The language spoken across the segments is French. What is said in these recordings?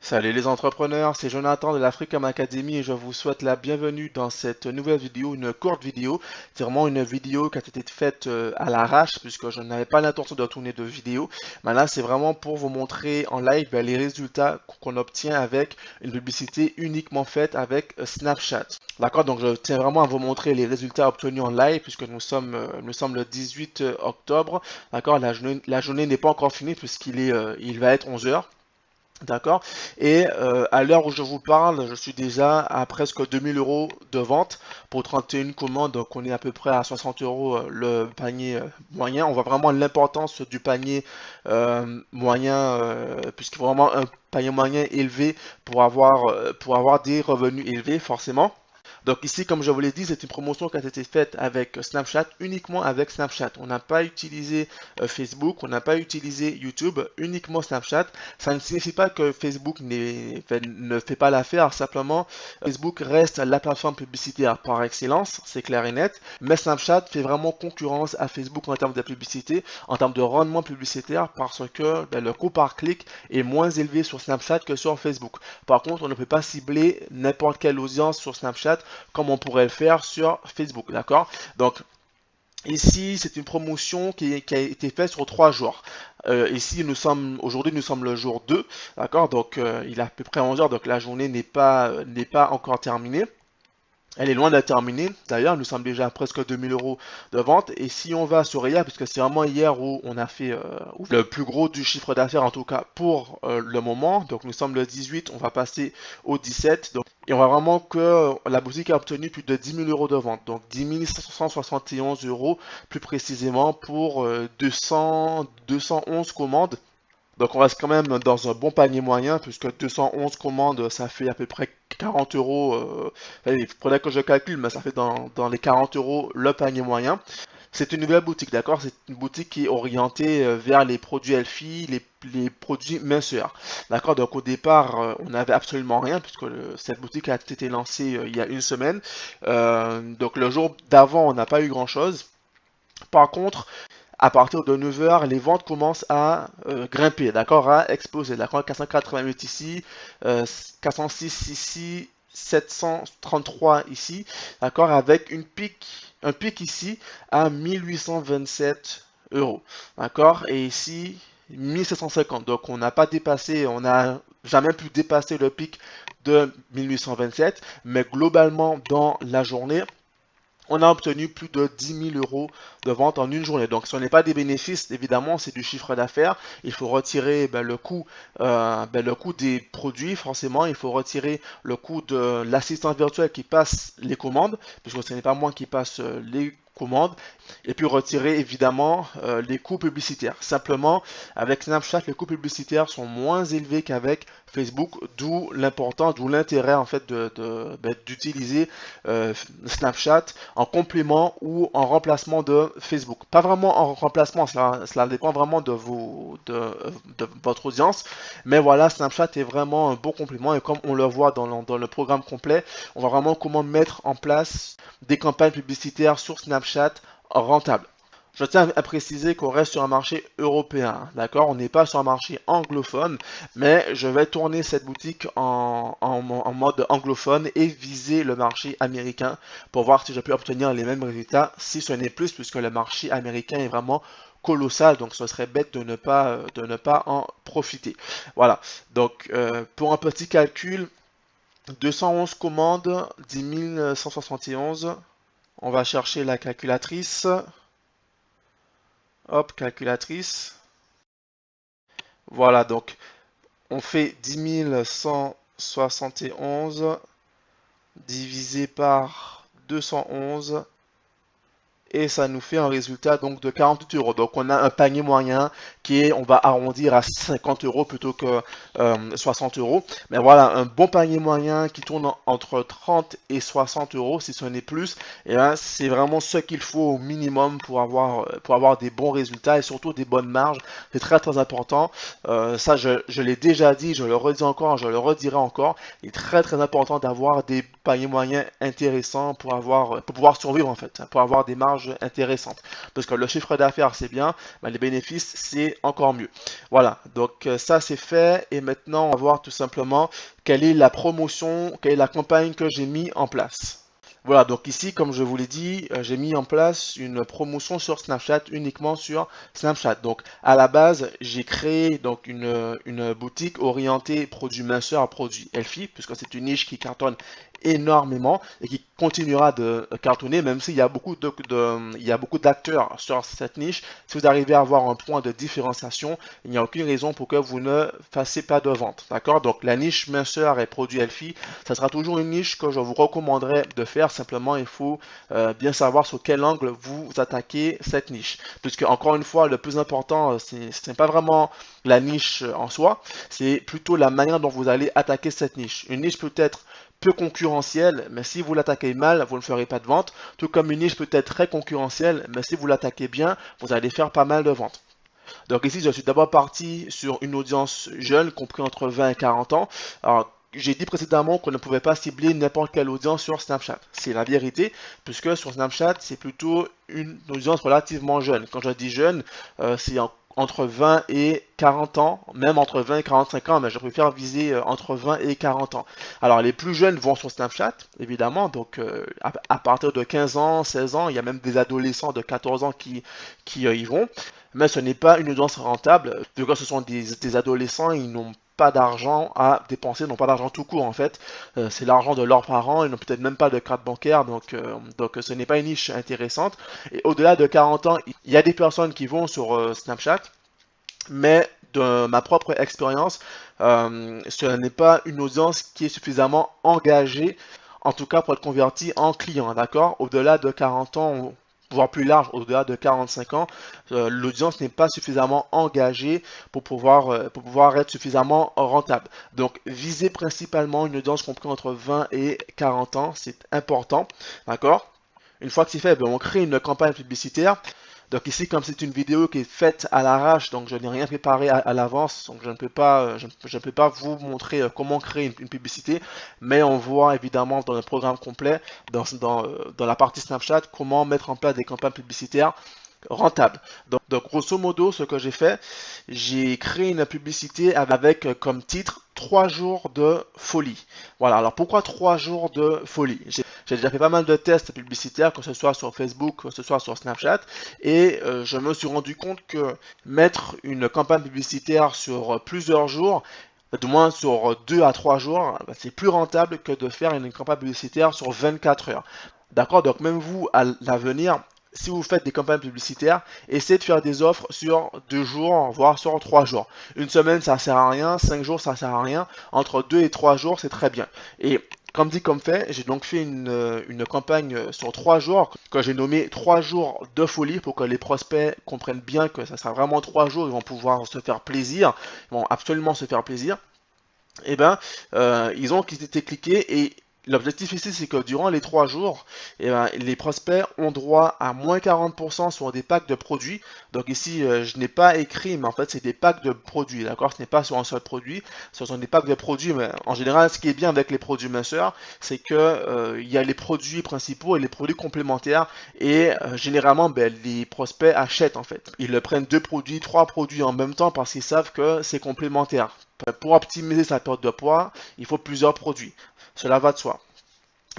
Salut les entrepreneurs, c'est Jonathan de l'Africam Academy et je vous souhaite la bienvenue dans cette nouvelle vidéo, une courte vidéo. C'est vraiment une vidéo qui a été faite à l'arrache puisque je n'avais pas l'intention de tourner de vidéo. Mais là, c'est vraiment pour vous montrer en live les résultats qu'on obtient avec une publicité uniquement faite avec Snapchat. D'accord, donc je tiens vraiment à vous montrer les résultats obtenus en live puisque nous sommes le 18 octobre. D'accord, la journée n'est pas encore finie il va être 11 heures. D'accord. Et à l'heure où je vous parle, je suis déjà à presque 2000 euros de vente pour 31 commandes. Donc on est à peu près à 60 euros le panier moyen. On voit vraiment l'importance du panier moyen, puisqu'il faut vraiment un panier moyen élevé pour avoir des revenus élevés forcément. Donc ici, comme je vous l'ai dit, c'est une promotion qui a été faite avec Snapchat, uniquement avec Snapchat. On n'a pas utilisé Facebook, on n'a pas utilisé YouTube, uniquement Snapchat. Ça ne signifie pas que Facebook ne fait pas l'affaire, simplement Facebook reste la plateforme publicitaire par excellence, c'est clair et net, mais Snapchat fait vraiment concurrence à Facebook en termes de publicité, en termes de rendement publicitaire, parce que le coût par clic est moins élevé sur Snapchat que sur Facebook. Par contre, on ne peut pas cibler n'importe quelle audience sur Snapchat comme on pourrait le faire sur Facebook, d'accord? Donc, ici, c'est une promotion qui a été faite sur 3 jours. Ici, aujourd'hui, nous sommes le jour 2, d'accord? Donc, il est à peu près 11 heures, donc la journée n'est pas encore terminée. Elle est loin d'être terminée. D'ailleurs, nous sommes déjà à presque 2000 euros de vente. Et si on va sur hier, puisque c'est vraiment hier où on a fait le plus gros du chiffre d'affaires, en tout cas pour le moment. Donc nous sommes le 18, on va passer au 17. Donc, et on voit vraiment que la boutique a obtenu plus de 10 000 euros de vente. Donc 10 171 euros plus précisément pour 211 commandes. Donc on reste quand même dans un bon panier moyen, puisque 211 commandes, ça fait à peu près 40 euros. Il faudrait que je calcule, mais ça fait dans les 40 euros le panier moyen. C'est une nouvelle boutique, d'accord? C'est une boutique qui est orientée vers les produits Elfi, les produits minceurs. D'accord? Donc au départ, on n'avait absolument rien, puisque cette boutique a été lancée il y a une semaine. Donc le jour d'avant, on n'a pas eu grand-chose. Par contre, à partir de 9 heures, les ventes commencent à grimper, d'accord, à exploser, d'accord, 488 ici, 406 ici, 733 ici, d'accord, avec un pic ici à 1827 euros, d'accord, et ici 1750, donc on n'a pas dépassé, on n'a jamais pu dépasser le pic de 1827, mais globalement dans la journée, on a obtenu plus de 10 000 euros de vente en une journée. Donc, ce n'est pas des bénéfices, évidemment, c'est du chiffre d'affaires. Il faut retirer le coût des produits, forcément. Il faut retirer le coût de l'assistant virtuel qui passe les commandes, puisque ce n'est pas moi qui passe les commandes. Et puis retirer évidemment les coûts publicitaires. Simplement, avec Snapchat, les coûts publicitaires sont moins élevés qu'avec Facebook, d'où l'importance, d'où l'intérêt en fait d'utiliser Snapchat en complément ou en remplacement de Facebook. Pas vraiment en remplacement, cela dépend vraiment de votre audience, mais voilà, Snapchat est vraiment un bon complément et comme on le voit dans le programme complet, on voit vraiment comment mettre en place des campagnes publicitaires sur Snapchat rentables. Je tiens à préciser qu'on reste sur un marché européen, d'accord? On n'est pas sur un marché anglophone, mais je vais tourner cette boutique en mode anglophone et viser le marché américain pour voir si je peux obtenir les mêmes résultats, si ce n'est plus, puisque le marché américain est vraiment colossal, donc ce serait bête de ne pas en profiter. Voilà, donc pour un petit calcul, 211 commandes, 10 171, on va chercher la calculatrice. Hop, calculatrice. Voilà, donc on fait 10 171 divisé par 211 et ça nous fait un résultat donc de 48 euros. Donc on a un panier moyen qui est, on va arrondir à 50 euros plutôt que 60 euros. Mais voilà, un bon panier moyen qui tourne entre 30 et 60 euros, si ce n'est plus. Et là, c'est vraiment ce qu'il faut au minimum pour avoir des bons résultats et surtout des bonnes marges. C'est très très important. Ça, je l'ai déjà dit, je le redis encore, je le redirai encore. Il est très très important d'avoir des paniers moyens intéressants pour pouvoir survivre en fait, pour avoir des marges marge intéressante. Parce que le chiffre d'affaires c'est bien, mais les bénéfices c'est encore mieux. Voilà, donc ça c'est fait et maintenant on va voir tout simplement quelle est la promotion, quelle est la campagne que j'ai mis en place. Voilà, donc ici, comme je vous l'ai dit, j'ai mis en place une promotion sur Snapchat, uniquement sur Snapchat. Donc, à la base, j'ai créé donc une boutique orientée produits minceurs à produits healthy, puisque c'est une niche qui cartonne énormément et qui continuera de cartonner, même s'il y a beaucoup il y a beaucoup d'acteurs sur cette niche. Si vous arrivez à avoir un point de différenciation, il n'y a aucune raison pour que vous ne fassiez pas de vente. D'accord? Donc, la niche minceur et produits healthy, ça sera toujours une niche que je vous recommanderais de faire. Simplement, il faut bien savoir sur quel angle vous attaquez cette niche. Puisque, encore une fois, le plus important, ce n'est pas vraiment la niche en soi, c'est plutôt la manière dont vous allez attaquer cette niche. Une niche peut être peu concurrentielle, mais si vous l'attaquez mal, vous ne ferez pas de vente. Tout comme une niche peut être très concurrentielle, mais si vous l'attaquez bien, vous allez faire pas mal de ventes. Donc ici, je suis d'abord parti sur une audience jeune, compris entre 20 et 40 ans. Alors, j'ai dit précédemment qu'on ne pouvait pas cibler n'importe quelle audience sur Snapchat. C'est la vérité, puisque sur Snapchat, c'est plutôt une audience relativement jeune. Quand je dis jeune, c'est entre 20 et 40 ans, même entre 20 et 45 ans, mais je préfère viser entre 20 et 40 ans. Alors, les plus jeunes vont sur Snapchat, évidemment, donc à partir de 15 ans, 16 ans, il y a même des adolescents de 14 ans qui y vont. Mais ce n'est pas une audience rentable, vu que ce sont des adolescents, ils n'ont pas d'argent à dépenser, ils n'ont pas d'argent tout court en fait. C'est l'argent de leurs parents, ils n'ont peut-être même pas de carte bancaire, donc ce n'est pas une niche intéressante. Et au-delà de 40 ans, il y a des personnes qui vont sur Snapchat, mais de ma propre expérience, ce n'est pas une audience qui est suffisamment engagée, en tout cas pour être convertie en client, d'accord? Au-delà de 40 ans, voire plus large, au-delà de 45 ans, l'audience n'est pas suffisamment engagée pour pouvoir être suffisamment rentable. Donc, visez principalement une audience comprise entre 20 et 40 ans, c'est important, d'accord? Une fois que c'est fait, on crée une campagne publicitaire. Donc ici, comme c'est une vidéo qui est faite à l'arrache, donc je n'ai rien préparé à l'avance, donc je ne peux pas vous montrer comment créer une publicité, mais on voit évidemment dans le programme complet, dans la partie Snapchat, comment mettre en place des campagnes publicitaires rentable. Donc, grosso modo, ce que j'ai fait, j'ai créé une publicité avec comme titre 3 jours de folie. Voilà, alors pourquoi 3 jours de folie? J'ai déjà fait pas mal de tests publicitaires, que ce soit sur Facebook, que ce soit sur Snapchat, et je me suis rendu compte que mettre une campagne publicitaire sur plusieurs jours, du moins sur 2 à 3 jours, c'est plus rentable que de faire une campagne publicitaire sur 24 heures. D'accord? Donc même vous, à l'avenir, si vous faites des campagnes publicitaires, essayez de faire des offres sur 2 jours, voire sur 3 jours. Une semaine, ça sert à rien. 5 jours, ça sert à rien. Entre 2 et 3 jours, c'est très bien. Et comme dit, comme fait, j'ai donc fait une campagne sur 3 jours que j'ai nommé 3 jours de folie pour que les prospects comprennent bien que ça sera vraiment 3 jours. Ils vont pouvoir se faire plaisir. Ils vont absolument se faire plaisir. Et ben, ils ont été cliqués et l'objectif ici, c'est que durant les 3 jours, les prospects ont droit à moins 40% sur des packs de produits. Donc ici, je n'ai pas écrit, mais en fait, c'est des packs de produits, d'accord? Ce n'est pas sur un seul produit, ce sont des packs de produits. Mais en général, ce qui est bien avec les produits minceurs, c'est que il y a les produits principaux et les produits complémentaires. Et généralement, les prospects achètent en fait. Ils prennent 2 produits, 3 produits en même temps parce qu'ils savent que c'est complémentaire. Pour optimiser sa perte de poids, il faut plusieurs produits. Cela va de soi.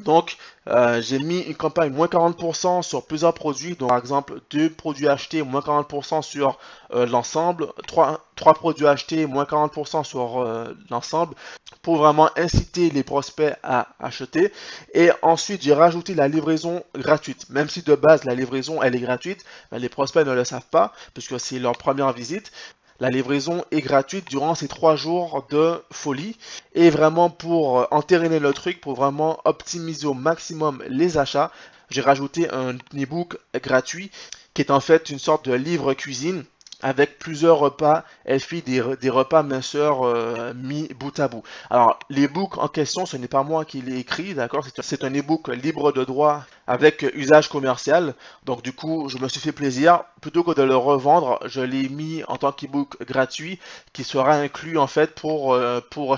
Donc, j'ai mis une campagne moins 40% sur plusieurs produits. Donc, par exemple, 2 produits achetés, moins 40% sur l'ensemble. 3 produits achetés, moins 40% sur l'ensemble. Pour vraiment inciter les prospects à acheter. Et ensuite, j'ai rajouté la livraison gratuite. Même si de base, la livraison, elle est gratuite, les prospects ne le savent pas, puisque c'est leur première visite. La livraison est gratuite durant ces 3 jours de folie. Et vraiment pour entériner le truc, pour vraiment optimiser au maximum les achats, j'ai rajouté un e-book gratuit qui est en fait une sorte de livre cuisine avec plusieurs repas healthy, des repas minceurs mis bout à bout. Alors, l'e-book en question, ce n'est pas moi qui l'ai écrit, d'accord? C'est un e-book libre de droit avec usage commercial. Donc, du coup, je me suis fait plaisir. Plutôt que de le revendre, je l'ai mis en tant qu'e-book gratuit qui sera inclus en fait pour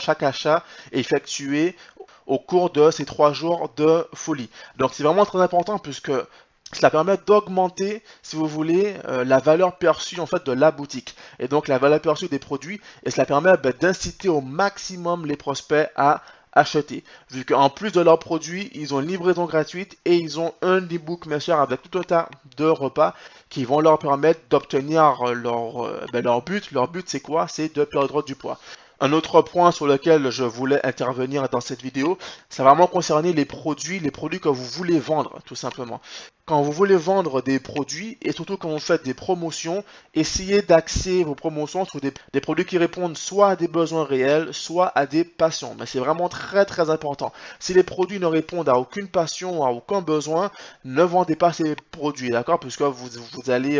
chaque achat effectué au cours de ces 3 jours de folie. Donc, c'est vraiment très important puisque Cela permet d'augmenter, si vous voulez, la valeur perçue en fait de la boutique et donc la valeur perçue des produits et cela permet d'inciter au maximum les prospects à acheter. Vu qu'en plus de leurs produits, ils ont une livraison gratuite et ils ont un e-book bien sûr avec tout un tas de repas qui vont leur permettre d'obtenir leur but. Leur but c'est quoi? C'est de perdre du poids. Un autre point sur lequel je voulais intervenir dans cette vidéo, c'est vraiment concerner les produits que vous voulez vendre, tout simplement. Quand vous voulez vendre des produits, et surtout quand vous faites des promotions, essayez d'axer vos promotions sur des produits qui répondent soit à des besoins réels, soit à des passions. Mais c'est vraiment très très important. Si les produits ne répondent à aucune passion, à aucun besoin, ne vendez pas ces produits, d'accord? Puisque vous allez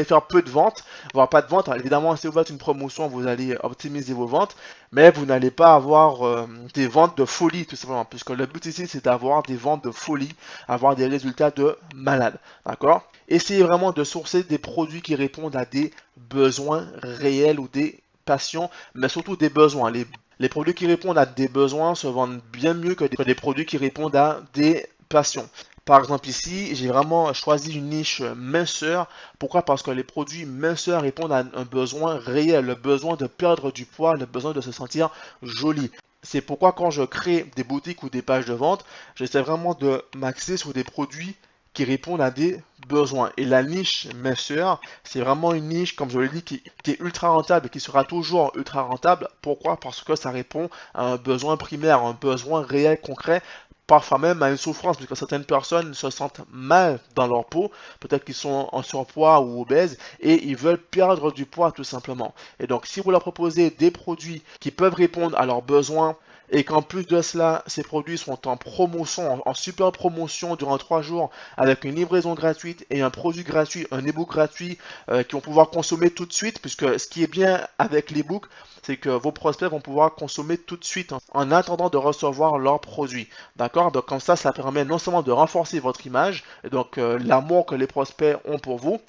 faire peu de ventes, voire pas de ventes. Alors, évidemment, si vous faites une promotion, vous allez optimiser vos ventes, mais vous n'allez pas avoir des ventes de folie, tout simplement. Puisque le but ici, c'est d'avoir des ventes de folie, avoir des résultats de malade, d'accord? Essayez vraiment de sourcer des produits qui répondent à des besoins réels ou des passions, mais surtout des besoins. Les produits qui répondent à des besoins se vendent bien mieux que des produits qui répondent à des passions. Par exemple ici, j'ai vraiment choisi une niche minceur. Pourquoi? Parce que les produits minceurs répondent à un besoin réel, le besoin de perdre du poids, le besoin de se sentir joli. C'est pourquoi quand je crée des boutiques ou des pages de vente, j'essaie vraiment de m'axer sur des produits qui répondent à des besoins. Et la niche minceur, c'est vraiment une niche, comme je l'ai dit, qui est ultra rentable et qui sera toujours ultra rentable. Pourquoi? Parce que ça répond à un besoin primaire, un besoin réel, concret, parfois même à une souffrance, parce que certaines personnes se sentent mal dans leur peau, peut-être qu'ils sont en surpoids ou obèses, et ils veulent perdre du poids tout simplement. Et donc si vous leur proposez des produits qui peuvent répondre à leurs besoins, et qu'en plus de cela, ces produits sont en promotion, en super promotion durant 3 jours, avec une livraison gratuite et un produit gratuit, un e-book gratuit, qui vont pouvoir consommer tout de suite, puisque ce qui est bien avec l'e-book, c'est que vos prospects vont pouvoir consommer tout de suite en attendant de recevoir leurs produits. D'accord? Donc comme ça permet non seulement de renforcer votre image, et donc l'amour que les prospects ont pour vous,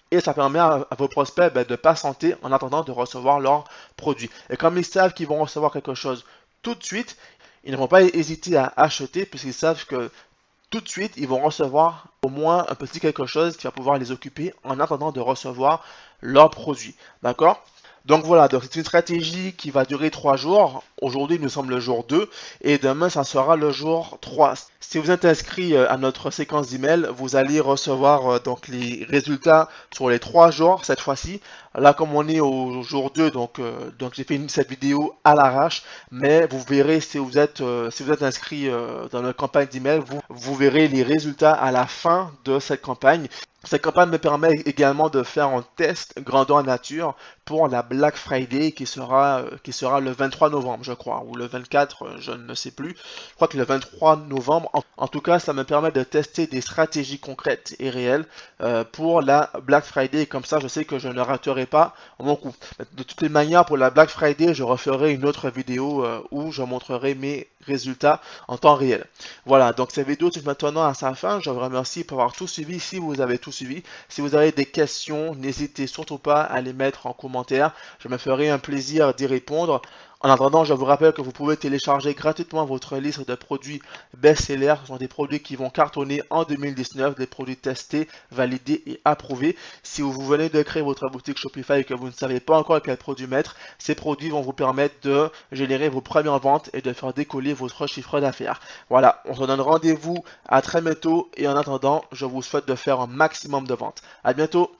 et ça permet à vos prospects de patienter en attendant de recevoir leurs produits. Et comme ils savent qu'ils vont recevoir quelque chose tout de suite, ils ne vont pas hésiter à acheter puisqu'ils savent que tout de suite, ils vont recevoir au moins un petit quelque chose qui va pouvoir les occuper en attendant de recevoir leurs produits. D'accord? Donc voilà, donc c'est une stratégie qui va durer 3 jours. Aujourd'hui, nous sommes le jour 2 et demain, ça sera le jour 3. Si vous êtes inscrit à notre séquence d'email, vous allez recevoir donc les résultats sur les 3 jours cette fois-ci. Là, comme on est au jour 2, donc j'ai fait cette vidéo à l'arrache, mais vous verrez si vous êtes inscrit dans la campagne d'email, vous verrez les résultats à la fin de cette campagne. Cette campagne me permet également de faire un test grandeur nature pour la Black Friday qui sera le 23 novembre, je crois, ou le 24, je ne sais plus. Je crois que le 23 novembre. En tout cas, ça me permet de tester des stratégies concrètes et réelles pour la Black Friday. Comme ça, je sais que je ne raterai pas mon coup. De toutes les manières, pour la Black Friday, je referai une autre vidéo où je montrerai mes résultats en temps réel. Voilà, donc cette vidéo touche maintenant à sa fin. Je vous remercie pour avoir tout suivi, si vous avez tout suivi. Si vous avez des questions, n'hésitez surtout pas à les mettre en commentaire. Je me ferai un plaisir d'y répondre. En attendant, je vous rappelle que vous pouvez télécharger gratuitement votre liste de produits best-sellers. Ce sont des produits qui vont cartonner en 2019, des produits testés, validés et approuvés. Si vous venez de créer votre boutique Shopify et que vous ne savez pas encore quel produit mettre, ces produits vont vous permettre de générer vos premières ventes et de faire décoller votre chiffre d'affaires. Voilà, on se donne rendez-vous à très bientôt et en attendant, je vous souhaite de faire un maximum de ventes. À bientôt!